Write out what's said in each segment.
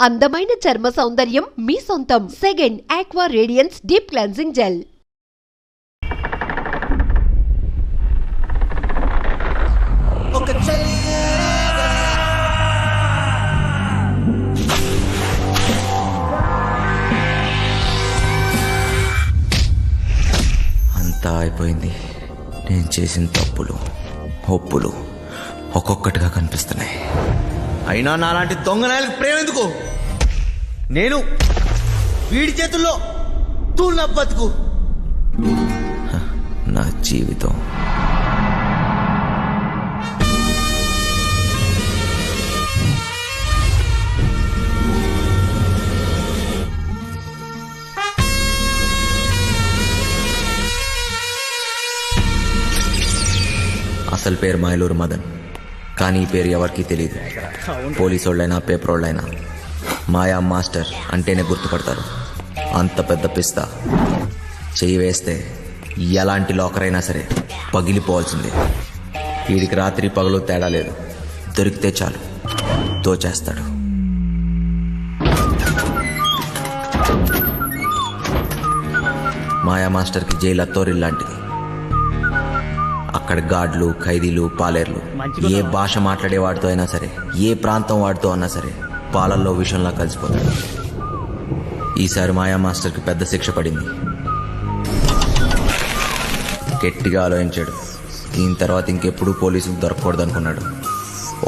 అందమైన చర్మ సౌందర్యం మీ సొంతం. Second aqua radiance deep cleansing gel. అంతా అయిపోయింది. నేను చేసిన తప్పులు ఒప్పులు ఒక్కొక్కటిగా కనిపిస్తున్నాయి. అయినా నాలాంటి దొంగనాయలకు ప్రేమ ఎందుకు? నేను వీడి చేతుల్లో తూళ్ళ బతుకు. నా జీవితం అసలు పేరు మైలూరు మదన్, కానీ ఈ పేరు ఎవరికీ తెలియదు. పోలీసోళ్ళైనా పేపరోళ్ళైనా మాయా మాస్టర్ అంటేనే గుర్తుపడతారు. అంత పెద్ద పిస్తా చెయ్యి వేస్తే ఎలాంటి లాకర్ అయినా సరే పగిలిపోవాల్సిందే. వీడికి రాత్రి పగలు తేడా లేదు. దొరికితే చాలు దోచేస్తాడు. మాయా మాస్టర్కి జైలు అత్తోరిల్లాంటిది. అక్కడ గార్డులు, ఖైదీలు, పాలేర్లు ఏ భాష మాట్లాడే వాడితో అయినా సరే, ఏ ప్రాంతం వాడితో అన్నా సరే పాలల్లో విషంలా కలిసిపోతాడు. ఈసారి మాయా మాస్టర్కి పెద్ద శిక్ష పడింది. గట్టిగా ఆలోచించాడు. దీని తర్వాత ఇంకెప్పుడు పోలీసులకు దొరకకూడదు అనుకున్నాడు.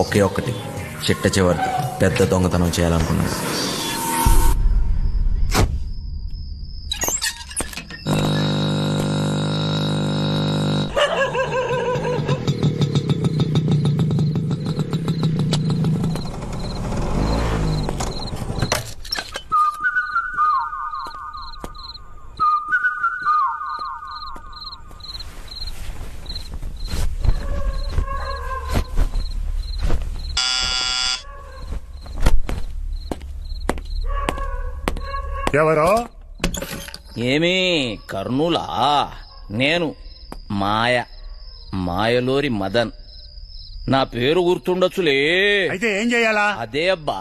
ఒకే ఒక్కటి చిట్ట చివరిది పెద్ద దొంగతనం చేయాలనుకున్నాడు. ఎవరో? ఏమీ కర్నూలా? నేను మాయలోరి మదన్. నా పేరు గుర్తుండొచ్చులే. అయితే ఏం చెయ్యాలా? అదే అబ్బా,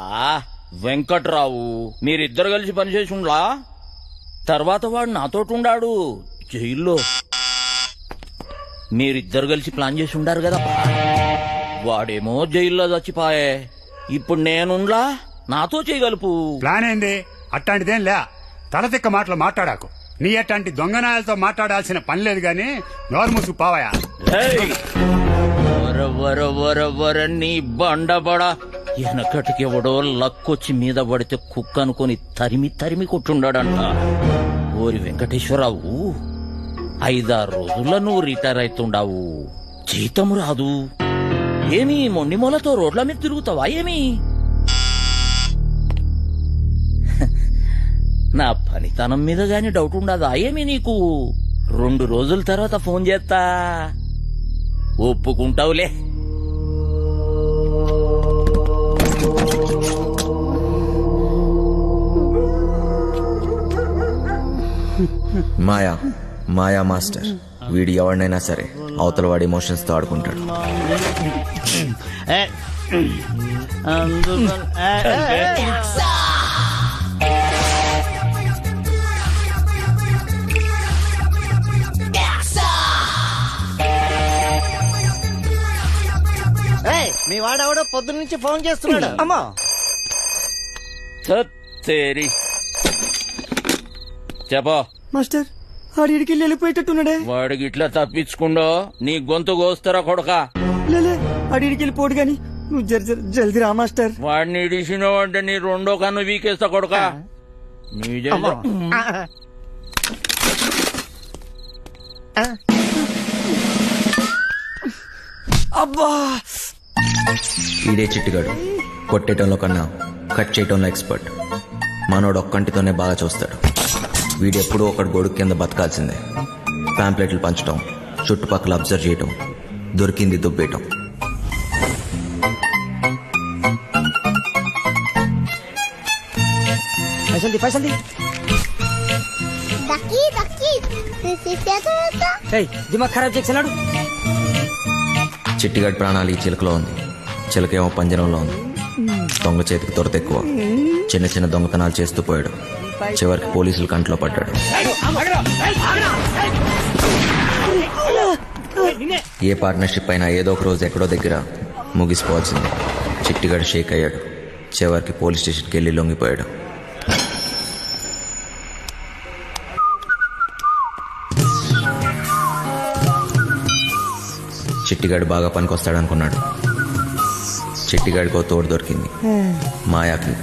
వెంకట్రావు. మీరిద్దరు కలిసి పనిచేసి ఉండా. తర్వాత వాడు నాతోటి జైల్లో. మీరిద్దరు కలిసి ప్లాన్ చేసి ఉండారు కదా. వాడేమో జైల్లో చచ్చిపాయే. ఇప్పుడు నేనుండ్లా, నాతో చేయగలుపు. ప్లాన్ ఏంది? అట్టాంటిదేం లే. తలతిక్క మాటలు మాట్లాడాకు. నీ అట్లాంటి దొంగనాయాలతో మాట్లాడాల్సిన పని లేదు గాని నోరు మూసుకు పావయా. నీ బండబడ వెనకటికి ఎవడో లక్కొచ్చి మీద పడితే కుక్క అనుకుని తరిమి కొట్టుండాడంట. ఓరి వెంకటేశ్వరరావు, 5-6 రోజుల్లో నువ్వు రిటైర్ అవుతుండావు. జీతం రాదు. ఏమి మొండి మూలతో రోడ్ల మీద తిరుగుతావా ఏమి? నా పనితనం మీద గాని డౌట్ ఉండదా ఏమి నీకు? 2 రోజుల తర్వాత ఫోన్ చేస్తా, ఒప్పుకుంటావులే. మాయా మాస్టర్ వీడు ఎవరినైనా సరే అవతల వాడి ఎమోషన్స్ తో ఆడుకుంటాడు. మీ వాడెవడో పొద్దు నుంచి ఫోన్ చేస్తున్నాడు. అమ్మా చెప్పా మాస్టర్, ఆడికి వెళ్ళిపోయేటట్టున్నాడే. వాడికి ఇట్లా తప్పించుకుండో నీ గొంతు కోస్తారా కొడక? లేలే, ఆడికి వెళ్ళిపోడు గాని నువ్వు జల్దీ రా మాస్టర్. వాడిని ఇడిసినావు అంటే నీ 2వ కన్ను వీకేస్తా కొడక. నీ అబ్బా, ఈడే చిట్టుగాడు. కొట్టేయటంలో కన్నా కట్ చేయటంలో ఎక్స్పర్ట్. మనోడు ఒక్కంటితోనే బాగా చూస్తాడు. వీడెప్పుడూ ఒకటి గొడుగు కింద బతకాల్సిందే. ప్యాంప్లెట్లు పంచటం, చుట్టుపక్కల అబ్జర్వ్ చేయటం, దొరికింది దుబ్బేయటం. దిమాగ్ ఖరాబ్ చేస్తున్నాడు. చిట్టిగాడి ప్రాణాలు ఈ చిలకలో ఉంది. చిలకేమో పంజరంలో ఉంది. దొంగ చేతికి దొరత ఎక్కువ. చిన్న చిన్న దొంగతనాలు చేస్తూ పోయాడు. చివరికి పోలీసులు కంట్లో పడ్డాడు. ఏ పార్ట్నర్షిప్ అయినా ఏదో ఒక రోజు ఎక్కడో దగ్గర ముగిసిపోవాల్సిందే. చిట్టిగాడు షేక్ అయ్యాడు. చివరికి పోలీస్ స్టేషన్కి వెళ్ళి లొంగిపోయాడు. చిట్టిగాడు బాగా పనికొస్తాడనుకున్నాడు. చిట్టిగాడికో తోడు దొరికింది. మాయాకి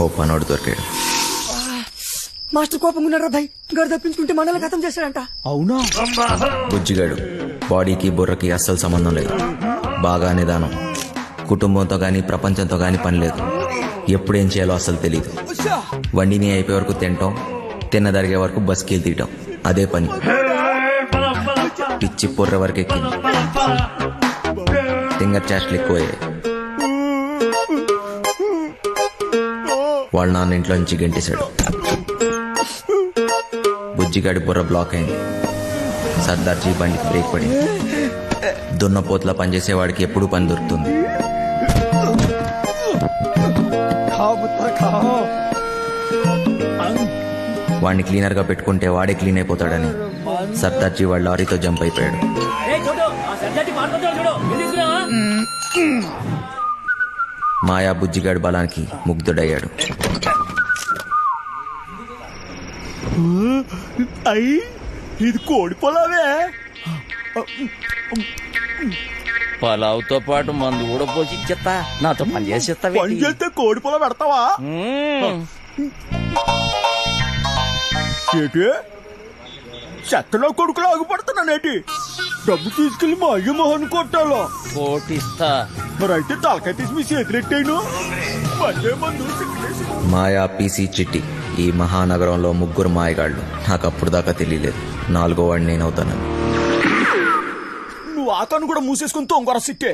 ఓ పనోడు దొరికాడు. మాస్టర్ కోపంగా ఉన్నాడు భయ్. గారు తప్పించుకుంటే మనల్ని ఖతం చేశాడంట. అవునా? బుజ్జిగాడు బాడీకి బుర్రకి అస్సలు సంబంధం లేదు. బాగా నిదానం. కుటుంబంతో గాని ప్రపంచంతో గాని పని లేదు. ఎప్పుడేం చేయాలో అస్సలు తెలియదు. వండిని అయిపోయే వరకు తినటం, తిన్నదరిగే వరకు బస్కీలు తీయటం, అదే పని. పిచ్చి పొర్ర వరకు ఎక్కింది. ఫింగర్ చాస్ట్లు ఎక్కువయ్యాయి. వాళ్ళ నాన్న ఇంట్లో నుంచి గెంటేశాడు. బుజ్జిగాడి బుర్ర బ్లాక్ అయింది. సర్దార్జీ బండికి బ్రేక్ పడింది. దున్నపోతులా పనిచేసేవాడికి ఎప్పుడూ పని దొరుకుతుంది. వాడిని క్లీనర్ గా పెట్టుకుంటే వాడే క్లీన్ అయిపోతాడని సర్దార్జీ వాడు లారీతో జంప్ అయిపోయాడు. మాయా బుజ్జిగాడి బలానికి ముగ్ధుడయ్యాడు. ఇది కోడి పొలావే. పలావుతో పాటు మందు కూడా పోసి ఇచ్చేస్తా. నాతో పని చేసేస్తా. పని చేస్తే కోడి పొలం పెడతావా? ఏటి చెత్తలో కొడుకులు ఆగిపడుతున్నానేటి? డబ్బు తీసుకెళ్లి మా అయ్య మొహన్ కొట్టాలా? కోటిస్తా. మరి అయితే తలకాయ తీసి మీ చేతులెట్టాను. మళ్ళీ మందు సిగ్గేసి. మాయా, పీసీ, చిట్టి ఈ మహానగరంలో ముగ్గురు మాయగాళ్ళు. నాకు అప్పుడు దాకా తెలియలేదు 4వ వాడిని నేనవుతానని. నువ్వు ఆకాను కూడా మూసేసుకుని తొంగర సిట్టే.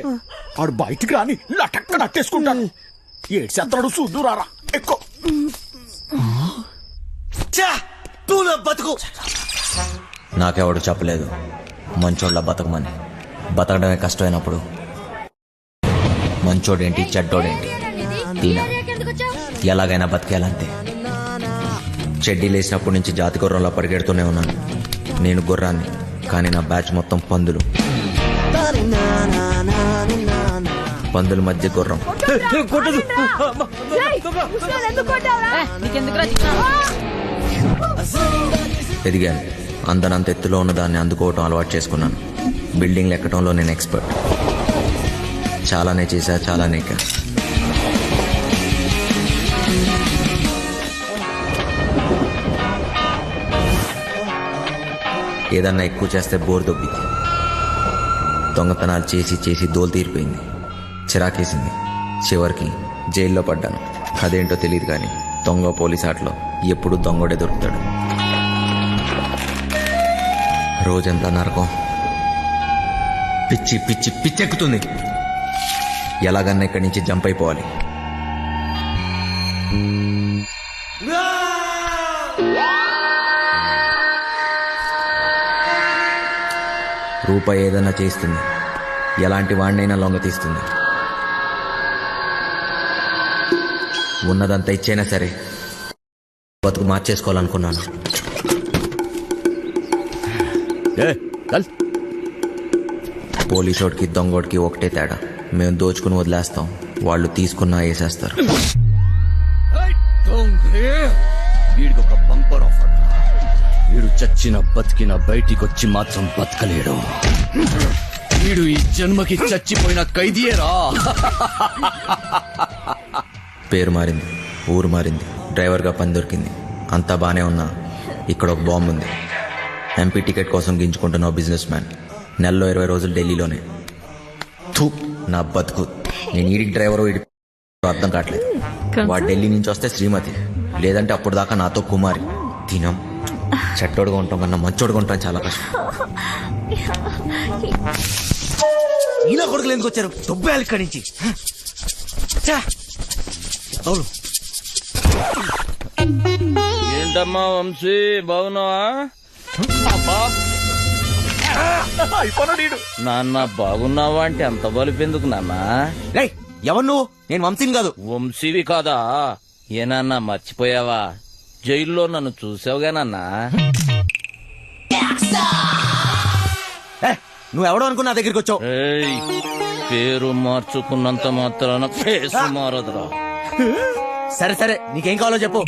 ఆడు బయటికి రాని లటక్క నట్టేసుకుంటాను. ఏడు చెత్తడు చూద్దు రారా ఎక్కువ. బతుకు నాకెవడు చెప్పలేదు మంచోళ్ళ బతకమని. బతకడమే కష్టమైనప్పుడు మంచోడేంటి చెడ్డోడేంటి తీనా ఎలాగైనా బతికేయాలంతే. చెడ్డీ లేచినప్పటి నుంచి జాతి గుర్రంలో పరిగెడుతూనే ఉన్నాను. నేను గుర్రాన్ని, కానీ నా బ్యాచ్ మొత్తం పందులు. పందుల మధ్య గుర్రం. ఎదిగాను. అందనంత ఎత్తులో ఉన్న దాన్ని అందుకోవటం అలవాటు చేసుకున్నాను. బిల్డింగ్లు ఎక్కడంలో నేను ఎక్స్పర్ట్. చాలానే చేశా, చాలానే ఎక్కా. ఏదన్నా ఎక్కువ చేస్తే బోర్ దొబ్బింది. దొంగతనాలు చేసి చేసి దోలు తీరిపోయింది. చిరాకేసింది. చివరికి జైల్లో పడ్డాను. అదేంటో తెలియదు కానీ దొంగ పోలీస్ ఆటలో ఎప్పుడు దొంగోడే దొరుకుతాడు. రోజంతా నరకం. పిచ్చి పిచ్చి పిచ్చెక్కుతుంది. ఎలాగన్నా ఇక్కడి నుంచి జంప్ అయిపోవాలి. రూపాయి ఏదైనా చేస్తుంది. ఎలాంటి వాడినైనా లొంగ తీస్తుంది. ఉన్నదంతా ఇచ్చైనా సరే బతుకు మార్చేసుకోవాలనుకున్నాను. పోలీసోడికి దొంగోడికి ఒకటే తేడా. మేము దోచుకుని వదిలేస్తాం, వాళ్ళు తీసుకున్నా వేసేస్తారు. వీడికి ఒక బంపర్ ఆఫర్. వీడు చచ్చిన బతికిన బయటికొచ్చి మాత్రం బతకలేడు. వీడు ఈ జన్మకి చచ్చిపోయిన ఖైదీయేరా. పేరు మారింది, ఊరు మారింది, డ్రైవర్గా పని దొరికింది. అంతా బానే ఉన్నా ఇక్కడ ఒక బాంబు ఉంది. ఎంపీ టికెట్ కోసం గింజుకుంటున్న బిజినెస్ మ్యాన్. నెలలో 20 రోజులు ఢిల్లీలోనే. థూ, నా బతుకు. నేను ఈడికి డ్రైవరు, ఈడి అర్థం కావట్లేదు. వాడు ఢిల్లీ నుంచి వస్తే శ్రీమతి, లేదంటే అప్పుడు దాకా నాతో కుమారి. తినం. చెట్టోడుగా ఉంటాం కన్నా మంచోడుగా ఉంటాం చాలా కష్టం. ఇలా కొడుకులు ఎందుకు వచ్చారు? దుబ్బేయాలి ఇక్కడి నుంచి. అవును. ఏంటమ్మా వంశీ, బాగున్నావా? నాన్న బాగున్నావా అంటే అంత బలిపెందుకు నాన్న? ఎవరు నువ్వు? నేను వంశీని కాదు. వంశీవి కాదా? ఏనన్నా మర్చిపోయావా? జైల్లో నన్ను చూసావుగానన్నా. నువ్వెవడో అనుకున్నా నా దగ్గరికి వచ్చావు. ఏయ్, పేరు మార్చుకున్నంత మాత్రాన ఫేస్ మారదురా. సరే సరే, నీకేం కావాలో చెప్పు.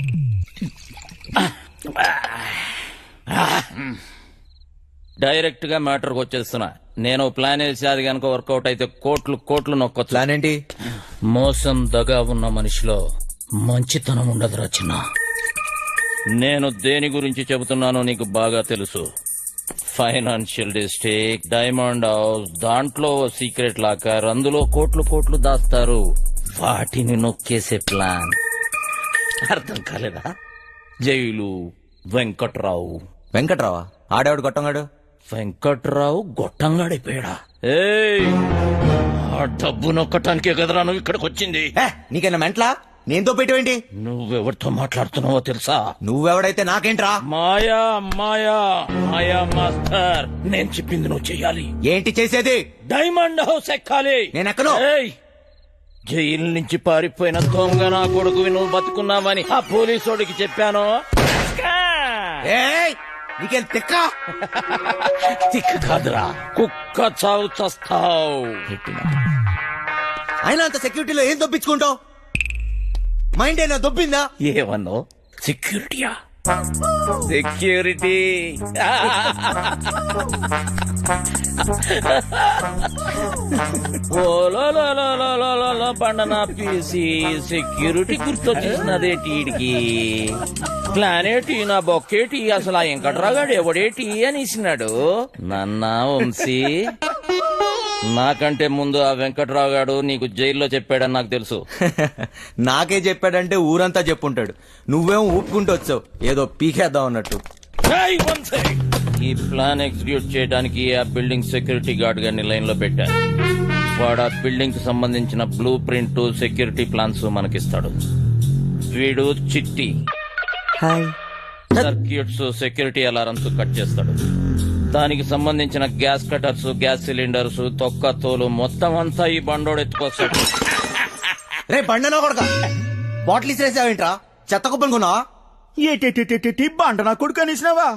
డైరెక్ట్ గా మ్యాటర్కి వచ్చేస్తున్నా. నేను ప్లాన్ వేసి అది కనుక వర్కౌట్ అయితే కోట్లు కోట్లు నొక్కొచ్చు. ప్లాన్ ఏంటి? మోసం దగా ఉన్న మనిషిలో మంచితనం ఉండదురా చిన్న. నేను దేని గురించి చెబుతున్నానో నీకు బాగా తెలుసు. ఫైనాన్షియల్ డిస్ట్రిక్ట్, డైమండ్ హౌస్, దాంట్లో సీక్రెట్ లాకర్, అందులో కోట్లు కోట్లు దాస్తారు. వాటిని నొక్కేసే ప్లాన్. అర్థం కాలేదా? జైలు, వెంకట్రావు. వెంకట్రావా? ఆడేవాడు గొట్టంగాడు. వెంకట్రావు గొట్టంగాడిపోయాడా? ఏయ్, ఆ డబ్బు నొక్కటానికే కదరా నువ్వు ఇక్కడికి వచ్చింది. నీకైనా మెంట్లా? నేనుతో పెట్టేవేంటి? నువ్వెవరితో మాట్లాడుతున్నావో తెలుసా? నువ్వెవడైతే నాకేంట్రా? మాయా మాయా మాయా మాస్టర్, నేను చెప్పింది నువ్వు చెయ్యాలి. ఏంటి చేసేది? డైమండ్ హౌస్ ఎక్కాలి. నేను ఎక్కను. ఏయ్, జైలు నుంచి పారిపోయిన దొంగ నా కొడుకువి నువ్వు బతుకున్నావని ఆ పోలీసోడికి చెప్పాను. ఏయ్, నీకేం తిక్క? తిక్కు కాదురా, కుక్క చావు చస్తావు. అయినా అంత సెక్యూరిటీలో ఏం దొప్పించుకుంటావు? మైండ్ అయినా దొబ్బిందా? ఏమన్నావు? సెక్యూరిటీయా? సెక్యూరిటీ పండనా పీసి సెక్యూరిటీ గుర్తొచ్చేసినదేటీడికి. ప్లానేటి నా బొక్కేటి, అసలు ఆ వెంకట్రాగాడు ఎవడేటి అనేసినాడు. నన్నా వంశీ, నాకంటే ముందు ఆ వెంకట్రావు గాడు నీకు జైల్లో చెప్పాడని నాకు తెలుసు. నాకే చెప్పాడంటే ఊరంతా చెప్పుంటాడు. నువ్వేమో ఊపుకుంటూ వచ్చావు ఏదో పీకేద్దాం అన్నట్టు. ఏయ్, వంశీ, ఈ ప్లాన్ ఎగ్జిక్యూట్ చేయడానికి ఆ బిల్డింగ్ సెక్యూరిటీ గార్డ్ గారిని లైన్ లో పెట్టాను. వాడు ఆ బిల్డింగ్ కి సంబంధించిన బ్లూ ప్రింట్, సెక్యూరిటీ ప్లాన్స్ మనకిస్తాడు. వీడు చిట్టి సర్క్యూట్స్, సెక్యూరిటీ అలారమ్స్ కట్ చేస్తాడు. దానికి సంబంధించిన గ్యాస్ కటర్స్, గ్యాస్ సిలిండర్స్, తొక్క తోలు మొత్తం అంతా ఈ బండోడు ఎత్తుకొస్తాడు. రే బండనా కొడక, బాటిల్ ఇసిరేసావేంట్రా? చెత్త కుప్పలు కొన్నావా? ఏటి బండ నా కొడుకు అనేసినావా?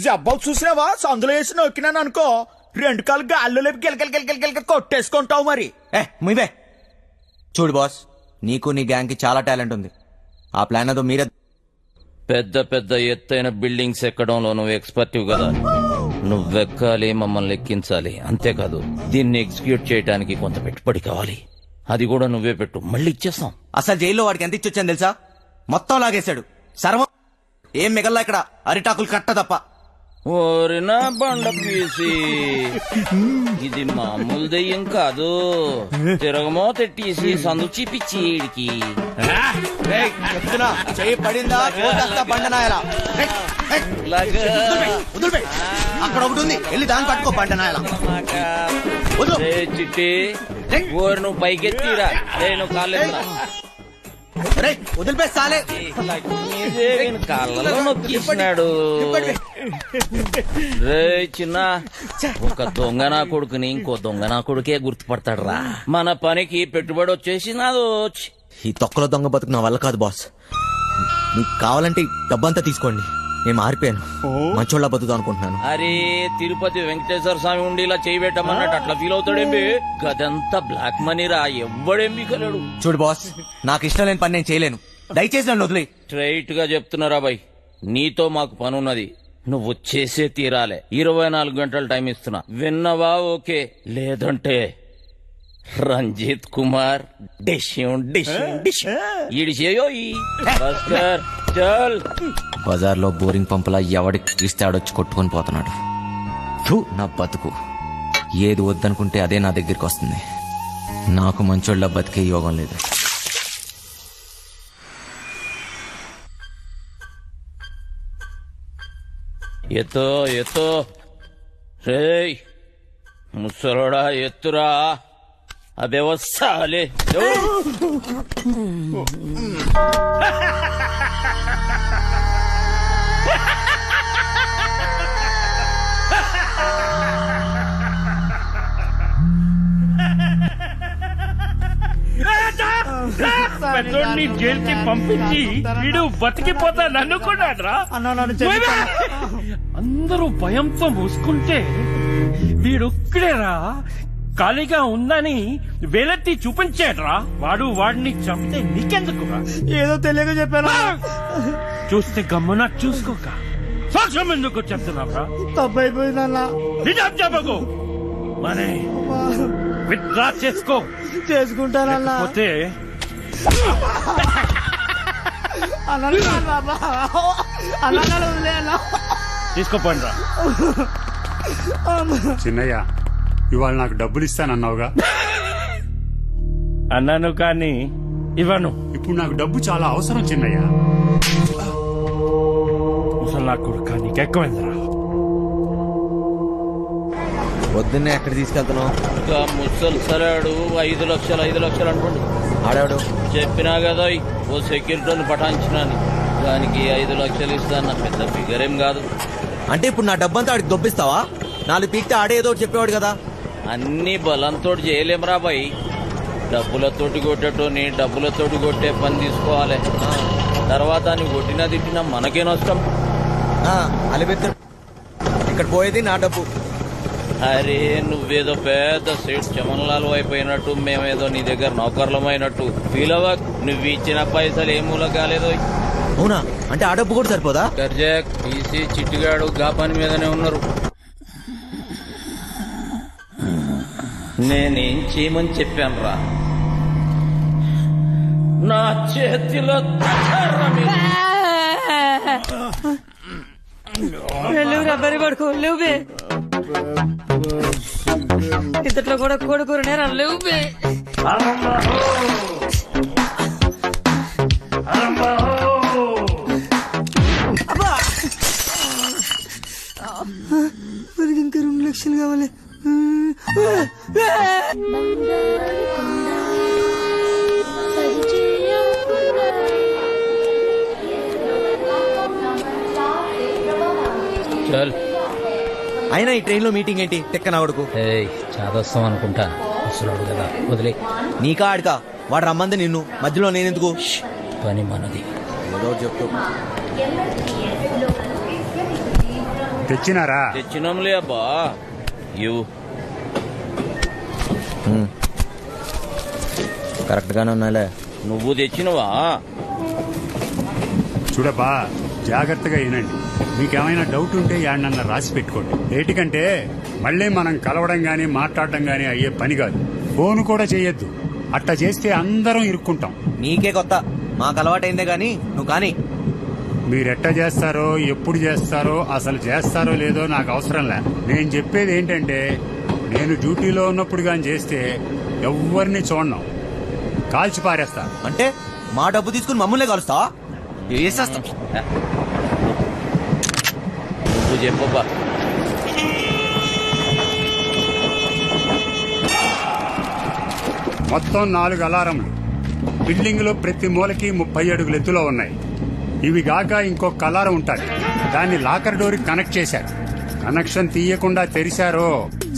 జబ్బాలు చూసినావా? సందులో వేసి నొక్కినాను అనుకో, 2 కాళ్ళు గాల్లో లేపి గిలకలు కొట్టేసుకుంటావు మరి. ముయ్యే చూడు బాస్, నీకు నీ గ్యాంగ్ కి చాలా టాలెంట్ ఉంది. ఆ ప్లాన్ అదో మీరే. పెద్ద పెద్ద ఎత్తైన బిల్డింగ్స్ ఎక్కడంలో నువ్వు ఎక్స్పర్టివ్ కదా. నువ్వెక్కాలి, మమ్మల్ని ఎక్కించాలి. అంతేకాదు, దీన్ని ఎగ్జిక్యూట్ చేయడానికి కొంత పెట్టుబడి కావాలి. అది కూడా నువ్వే పెట్టు, మళ్ళీ ఇచ్చేస్తాం. అసలు జైల్లో వాడికి ఎంత ఇచ్చొచ్చాను తెలుసా? మొత్తం లాగేశాడు. సర్వం ఏం మిగల్లా ఇక్కడ, అరిటాకులు కట్ట తప్ప. ఓరినా బండ పీసి, ఇది మామూలు దెయ్యం కాదు. తిరగమో తెట్టేసి సందు చూపించి ఈడికి. చెప్తున్నా, చెయ్యి పడిందా బండనాయలా. అక్కడ ఒకటి ఉంది, వెళ్ళి దాన్ని పట్టుకో బండనాయలా. చిట్టి, ఓరి నువ్వు పైకెత్తిరా. నువ్వు కాలేదు వదిలిపేస్తాలే. కాళ్ళలో నొక్కిస్తున్నాడు. రే చిన్న, ఒక దొంగ నా కొడుకుని ఇంకో దొంగ నా కొడుకే గుర్తుపడతాడు రా. మన పనికి పెట్టుబడి వచ్చేసినాదో. ఈ తొక్కలో దొంగ బతుకు నా వల్ల కాదు బాస్. మీకు కావాలంటే డబ్బంతా తీసుకోండి, నేను మారిపోయాను. మంచోళ్ళ బతుకుతా అనుకుంటున్నాను. అరే, తిరుపతి వెంకటేశ్వర స్వామి ఉండి ఇలా చేయబెట్టమన్నట్టు అట్లా ఫీల్ అవుతాడేంబి? గదంతా బ్లాక్ మనీరా, ఎవ్వడేంబి కలడు. చూడు బాస్, నాకు ఇష్టం లేని పని నేను చేయలేను. దయచేసి నన్ను వదిలే. స్ట్రైట్ గా చెప్తున్నారా బాయ్, నీతో మాకు పనున్నది. నువ్వు చేసే తీరాలే. 24 గంటలు టైం ఇస్తున్నా. విన్నవా? ఓకే, లేదంటే రంజిత్ కుమార్ ఈడిచేయో. బజార్లో బోరింగ్ పంపులా ఎవడికి ఇస్తే ఆడొచ్చి కొట్టుకొని పోతున్నాడు. నా బతుకు ఏది వద్దనుకుంటే అదే నా దగ్గరికి వస్తుంది. నాకు మంచోళ్ళ బతికే యోగం లేదు. ఎత్తో ఎత్తో, రేయ్ ముసలోడా ఎత్తురా. అబే వస్తాలే. పెద్దోడిని జైలుకి పంపించి వీడు బతికిపోతాను అనుకున్నాడ్రా. అందరూ భయంతో మూసుకుంటే వీడొక్కడేరా ఖాళీగా ఉందని వేలెత్తి చూపించాడ్రా. వాడిని చంపితే నీకెందుకురా? ఏదో తెలియక చెప్పాను. చూస్తే గమ్మున చూసుకోక సాక్ష్యం ఎందుకు చెప్తున్నావురా? తప్పైపోయిందన్నా. నిజం చెప్పకు. మనే విత్డ్రా చేసుకో. చేసుకుంటానన్నా. పోతే తీసుకోపోండి రా. చిన్నయ్య ఇవాళ నాకు డబ్బులు ఇస్తానన్నావుగా, అన్నాను కానీ ఇవ్వను. ఇప్పుడు నాకు డబ్బు చాలా అవసరం చిన్నయ్య. ముసలా కొడుకా నీకెక్కువైందిరా. పొద్దున్నే ఎక్కడ తీసుకెళ్తున్నావు? ఇంకా ముసలి సరాడు 5 లక్షలు అనుకోండి. ఆడాడు చెప్పినా కదా ఓ సెక్యూరిటీని పఠాయించినాను, దానికి 5 లక్షలు ఇస్తాను. పెద్ద ఫిగర్ ఏం కాదు. అంటే ఇప్పుడు నా డబ్బంతా ఆడికి దొబ్బిస్తావా? 4 పీక్తే ఆడేదో చెప్పేవాడు కదా. అన్ని బలంతో చేయలేమరా బాయ్. డబ్బులతోటి కొట్టేటోని డబ్బులతోటి కొట్టే పని తీసుకోవాలి. తర్వాత నీ కొట్టినా తిట్టినా మనకే నష్టం. అలిపెత్తు. ఇక్కడ పోయేది నా డబ్బు. అరే నువ్వేదో పెద్ద సేట్ చమన్లాల్ అయిపోయినట్టు, మేమేదో నీ దగ్గర నౌకర్లమైనట్టు ఫీల్ అవ్వక్. నువ్వు ఇచ్చిన పైసలు ఏ మూల కాలేదో. అవునా? అంటే ఆ డబ్బు కూడా సరిపోదా? గర్జాక్ టీసీ చిట్టిగాడు గా పని మీదనే ఉన్నారు. నేనేం చేయమని చెప్పాను రా? నా చేతిలో లేవు రబ్బరి పడుకో. లేవు బే. ఇంతట్లో కూడా కోడుకూర నేరా. లేవు బే. మనకి ఇంకా 2 లక్షలు కావాలి. చల్. అయినా ఈ ట్రైన్ లో మీటింగ్ ఏంటి? తెక్క నా కొడుకు. చాదొస్తాం అనుకుంటా. ముసలాడు కదా వదిలే. నీకా ఆడికా? వాడు రమ్మంది నిన్ను, మధ్యలో నేనెందుకు? పని మనది. ఏదో చెప్తూ తెచ్చినారా? తెచ్చినాంలే అబ్బా. ఇవ్వు. కరెక్ట్ గానే ఉన్నాలే. నువ్వు తెచ్చినవా? చూడబ్బా, జాగ్రత్తగా వినండి. మీకేమైనా డౌట్ ఉంటే యాడనన్నా రాసి పెట్టుకోండి. ఏటికంటే మళ్ళీ మనం కలవడం గానీ మాట్లాడడం గానీ అయ్యే పని కాదు. ఫోన్ కూడా చేయొద్దు. అట్లా చేస్తే అందరం ఇరుక్కుంటాం. నీకే కొత్త, మాకు అలవాటైందే గాని నువ్వు కానీ. మీరెట్ట చేస్తారో, ఎప్పుడు చేస్తారో, అసలు చేస్తారో లేదో నాకు అవసరం లే. నేను చెప్పేది ఏంటంటే, నేను డ్యూటీలో ఉన్నప్పుడు గాని చేస్తే ఎవరిని చూడను, కాల్చి పారేస్తా. అంటే మా డబ్బు తీసుకుని మమ్మల్నే కలుస్తావా? వేసేస్తా. నువ్వు చెప్పబ్బా. మొత్తం 4 అలారంలు బిల్డింగ్ లో ప్రతి మూలకి 30 అడుగుల ఎత్తులో ఉన్నాయి. ఇవి గాక ఇంకొక అలారం ఉంటుంది. దాన్ని లాకర్ డోర్ కనెక్ట్ చేశారు. కనెక్షన్ తీయకుండా తెరిచారో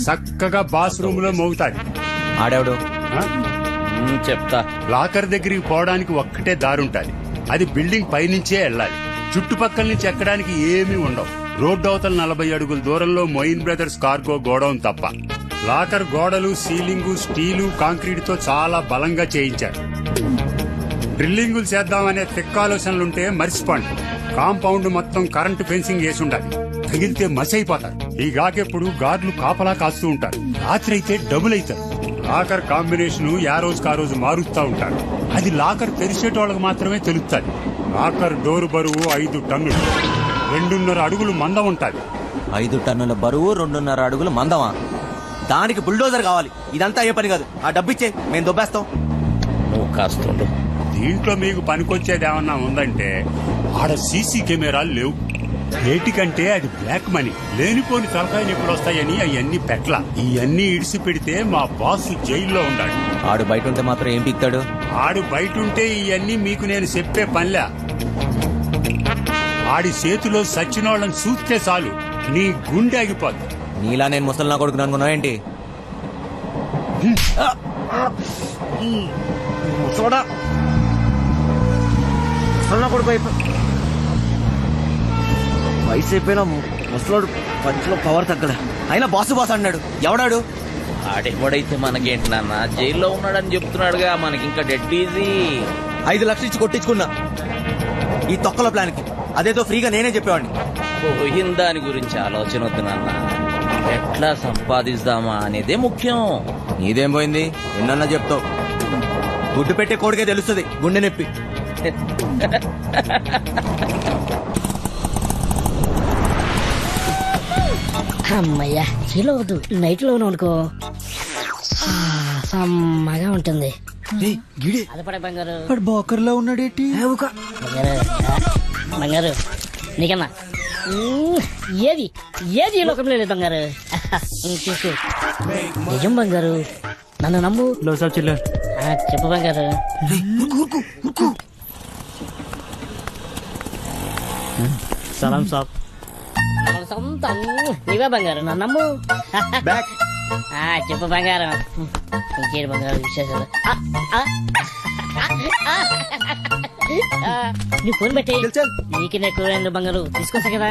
చక్కగా బాస్ రూమ్ లో మోగుతాయి. ఆడాడు చెప్తా. లాకర్ దగ్గరికి పోవడానికి ఒక్కటే దారుంటది. అది బిల్డింగ్ పైనుంచే వెళ్ళాలి. చుట్టుపక్కల నుంచి ఎక్కడానికి ఏమీ ఉండవు. రోడ్డు అవతల 40 అడుగుల దూరంలో మొయిన్ బ్రదర్స్ కార్గో గోడౌన్ తప్ప. లాకర్ గోడలు, సీలింగు స్టీలు, కాంక్రీట్ తో చాలా బలంగా చేయించారు. డ్రిల్లింగులు చేద్దామనే తిక్కాలోచనలుంటే మర్చిపోండి. కాంపౌండ్ మొత్తం కరెంటు ఫెన్సింగ్ వేసి ఉండాలి. తగిలితే మసైపోతారు. ఈ గాకెప్పుడు గార్డులు కాపలా కాస్తూ ఉంటారు. రాత్రి అయితే డబుల్ అవుతారు. లాకర్ కాంబినేషన్ ఆ రోజుకు ఆ రోజు మారుస్తూ ఉంటారు. అది లాకర్ తెరిచేటోళ్ళకి మాత్రమే తెలుస్తుంది. లాకర్ డోరు బరువు 5 టన్నులు, 2.5 అడుగులు మందం ఉంటుంది. 5 టన్నుల బరువు, 2.5 అడుగులు మందమా? దానికి బుల్డోజర్ కావాలి. ఇదంతా అయ్యే పని కాదు. ఆ డబ్బిచ్చే, మేము దొబ్బేస్తాం. నువ్వు కాస్తుండు. దీంట్లో మీకు పనికొచ్చేది ఏమన్నా ఉందంటే, ఆడ సీసీ కెమెరాలు లేవు. ఏటికంటే అది బ్లాక్ మనీ. లేనిపోని తలకాయ నొప్పులు వస్తాయని అవన్నీ పెట్ల. ఇవన్నీ ఇడిసి పెడితే మా బాస్ జైల్లో ఉండాడు. ఆడు బయట ఉంటే మాత్రం ఏం పిక్తాడు? ఆడు బయట ఉంటే ఇవన్నీ మీకు నేను చెప్పే పనిలే. ఆడి చేతిలో సచ్చినోళ్ళని చూస్తే చాలు నీ గుండె ఆగిపోద్ది. నీలా నేను ముసలి నా కొడుకు అనుకున్నా ఏంటి? చూడా ముసలి కొడుకు వయసు అయిపోయినా ముసలోడు పంచులో పవర్ తగ్గలే అయినా బాసు బాస్ అన్నాడు. ఎవడాడు? ఆడెవడైతే మనకేంటి నాన్న, జైల్లో ఉన్నాడని చెప్తున్నాడుగా, మనకి ఇంకా డెడ్ ఈజీ. 5 లక్షలు ఇచ్చి కొట్టించుకున్నా ఈ తొక్కల ప్లాన్ కి. అదేదో ఫ్రీగా నేనే చెప్పేవాడిని. పోయిన దాని గురించి ఆలోచన వద్దు నాన్న, ఎట్లా సంపాదిస్తామా అనేదే ముఖ్యం. నీదేం పోయింది? ఎన్నన్నా చెప్తావు. గుడ్డు పెట్టే కోడికే తెలుస్తుంది గుండె నొప్పి. అమ్మయ్యా, చీలో వద్దు, నైట్ లోను అనుకో సమ్మగా ఉంటుంది. అది పడే బంగారు బోకర్లో ఉన్నాడేటి? బంగారు బంగారు నీకన్నా ఏది ఏది ఈ లోకంలో లేదు బంగారు. చూసు నిజం బంగారు, నన్ను నమ్ము. చెప్పు బంగారు. సలాం సాబ్. సొంతం నీవే బంగారు, నన్ను నమ్ము. చెప్పు బంగారు. ఇంకేడు బంగారు విశేషాలు. నీ ఫోన్ పెట్టి నీకు ఎక్కువ బంగారు తీసుకొస్తా కదా.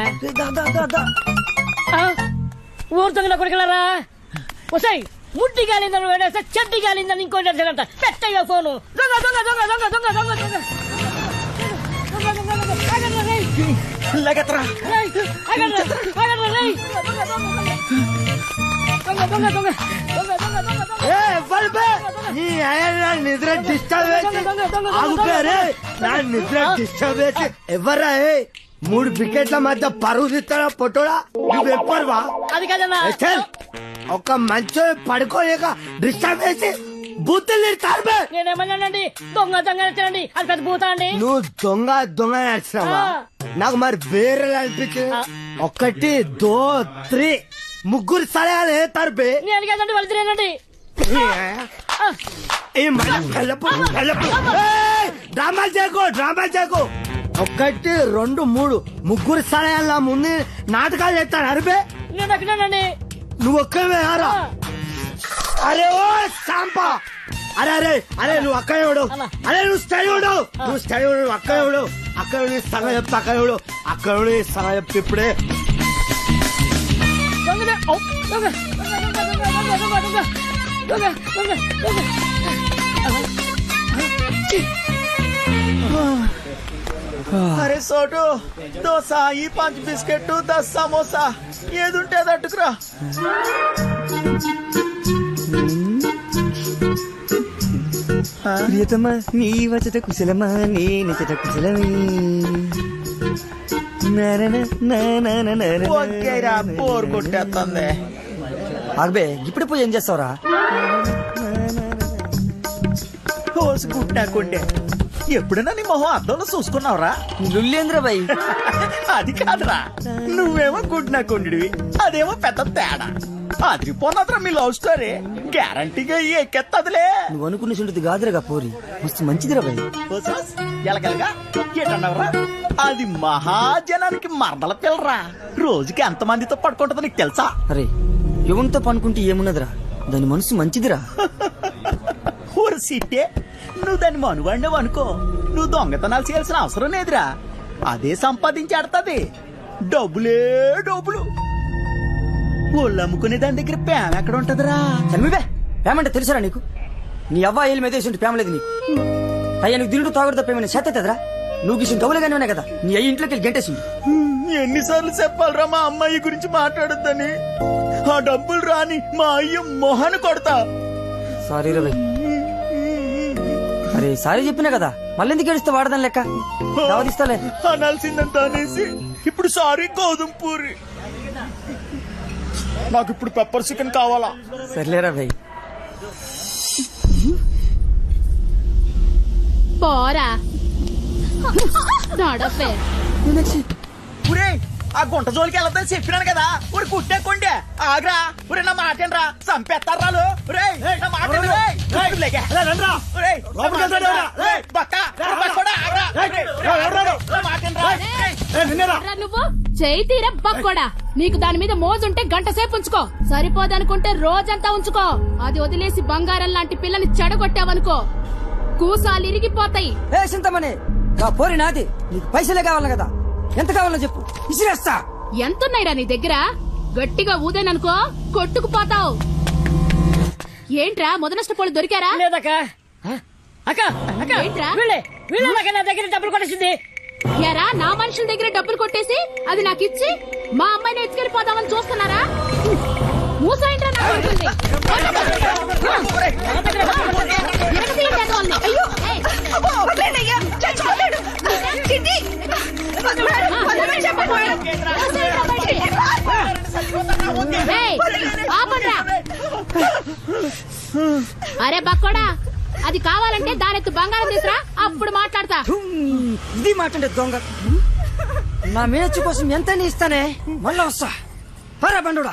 ఊరుతుంది నా కొడుకులారా. వస్తాయి ముట్టి గాలిందని వేడేస్తే చెడ్డి గాలిందని ఇంకోటి పెట్టయ్యా ఫోను. దొంగ దొంగ దొంగ దొంగ దొంగ దొంగ దొంగ నిద్ర డిస్టర్బ్ డిస్టర్బ్ ఎవర్రా? 3 వికెట్ల మధ్య పరువు తీస్తారా పొట్టోడా? నువ్వెప్పరువా? అది కదన్నా, ఒక మంచి పడుకోలేక డిస్టర్బ్ చేసి బూతులు తిడతారు. నేనేమన్నానండి? దొంగ దొంగ నచ్చండి, అది పెద్ద భూత అండి. నువ్వు దొంగ దొంగ నచ్చినావా? నాకు మరి వేరే అనిపించింది. 1 2 3 ముగ్గురు సలహాలు వేస్తారు బే. నేను కదండి వాళ్ళు తినేనండి. డ్రామాలు చేయకు, డ్రామాలు చేయకు. 1 2 3 ముగ్గురు సలహాల ముందు నాటకాలు చేస్తాను అరిపే. నేను ఎక్కడానండి. నువ్వు ఒక్కవే ఆరా. అరే ఓ సాంపా, అరే అరే అరే నువ్వు అక్కడే, అరే నువ్వు స్టడీ ఉండు, నువ్వు స్టడీ ఉండు, అక్కడే అక్కడ సగ చెప్తా, అక్కడ సగ చెప్తా. ఇప్పుడే అరే సోటు, దోశ, ఈ 5 బిస్కెట్, 10 సమోసా, ఏదుంటే అది అట్టుకురా. ప్రియతమా నీ వచ్చట కుశలమా, నీ నిచ్చట కుశలమే. ఓకేరా, బోర్ కొట్టేస్తుంది. అబ్బే ఇప్పుడు పోయి ఏం చేస్తావురా? కోసుకుంటాకుండే ఎప్పుడైనా నీ మొహం అద్దంలో చూసుకున్నావురా? లుల్లేంద్ర బాయ్. అది కాదురా, నువ్వేమో గుడ్నాకుండివి, అదేమో పెద్ద తేడా. అదిరిపోన్నదిరా మీ లవ్ స్టోరీ. గ్యారంటీగా ఎక్కెత్తదిలే. నువ్వు అనుకున్న చుంటుంది కాదురా పోరి, మస్తు మంచిదిరా బాయ్. ఎలగలగా ఏటన్నావురా? అది మహాజనానికి మరదల పిల్లరా. రోజుకి ఎంత మందితో పడుకుంటుందో నీకు తెలుసా? అరే ఎవరితో పనుకుంటే ఏమున్నదిరా, దాని మనసు మంచిదిరా. ఊరు సిట్టే, నువ్వు దాన్ని మనువాడినావు అనుకో, నువ్వు దొంగతనాలు చేయాల్సిన అవసరం లేదురా. అదే సంపాదించేడతాది. డబ్బులే డబ్బులు. ఒళ్ళు అమ్ముకునే దాని దగ్గర ప్రేమ ఎక్కడ ఉంటదిరా? చనివే ప్రేమ అంటే తెలుసురా నీకు? నీ అవ్వ ఏళ్ళు మీద వేసి ప్రేమ లేదు నీకు. అయ్యా నీకు తింటూ తాగుడు తప్పేమైనా చేతరా? నువ్వు గిసిన డబ్బులుగానే ఉన్నాయి కదా, నీ అయ్యి ఇంట్లోకి వెళ్ళి గంటేసింది. ఎన్నిసార్లు చెప్పాలరా మా అమ్మాయి గురించి మాట్లాడొద్దని? ఆ డబ్బులు రాని మా అయ్య మొహాన్ని కొడతా. సారీ రా. అరే సారీ చెప్పినా కదా, మళ్ళీ ఎందుకు ఏడిస్తే వాడదాని లెక్క. దావదిస్తాలే. అనాల్సిందంత అనేసి ఇప్పుడు సారీ గోధుమ పూరి. నాకు ఇప్పుడు పెప్పర్ చికెన్ కావాలా? సర్లేరా భయ్. పోరా నడపే. ఒరే ఆ గుంట జోలికి వెళ్ళొద్దని చెప్పినాను కదా. ఊరి కుట్టేకుండే ఆగ్రా. ఒరే నా మాటేనరా, చంపేస్తారాలు. నా మాట నువ్వు చేయి తీర బక్కోడా. నీకు దాని మీద మోజుంటే గంట సేపు ఉంచుకో, సరిపోదనుకుంటే రోజంతా ఉంచుకో. అది వదిలేసి బంగారం లాంటి పిల్లని చెడగొట్టావనుకో, కూసాలు ఇరిగిపోతాయి. చింతమనే పోరి నాది, నీకు పైసలే కావాలి కదా, ఎంత కావాలో చెప్పు, ఇసిరేస్తా. ఎంతున్నాయిరా నీ దగ్గర? గట్టిగా ఊదేననుకో కొట్టుకుపోతావు. ఏంట్రా మొదనష్టపోళ్ళు దొరికారా? లేదక్క. అక్క అక్క ఏంట్రా? వీళ్ళ నా దగ్గర డబ్బులు కొట్టేసింది. ఎరా, నా మనుషుల దగ్గర డబ్బులు కొట్టేసి అది నాకు ఇచ్చి మా అమ్మాయిని ఎత్తుకెళ్ళిపోదామని చూస్తున్నారా? మూసాయింట్రా నా కొడుకుల్ని. ఎరగదీయండి ఎదవల్ని. అయ్యో, ఏయ్. మూసేయండ్రా బయటికి. ఏయ్, ఆపండ్రా. అరే బక్కోడా, అది కావాలంటే దానెత్తు బంగారం తీసురా, అప్పుడు మాట్లాడతా. ఇది మాట్లాడే దొంగ. నా మేనచ్చు కోసం ఎంత ఇస్తానే, మళ్ళా వస్తా. పరా బండుడా.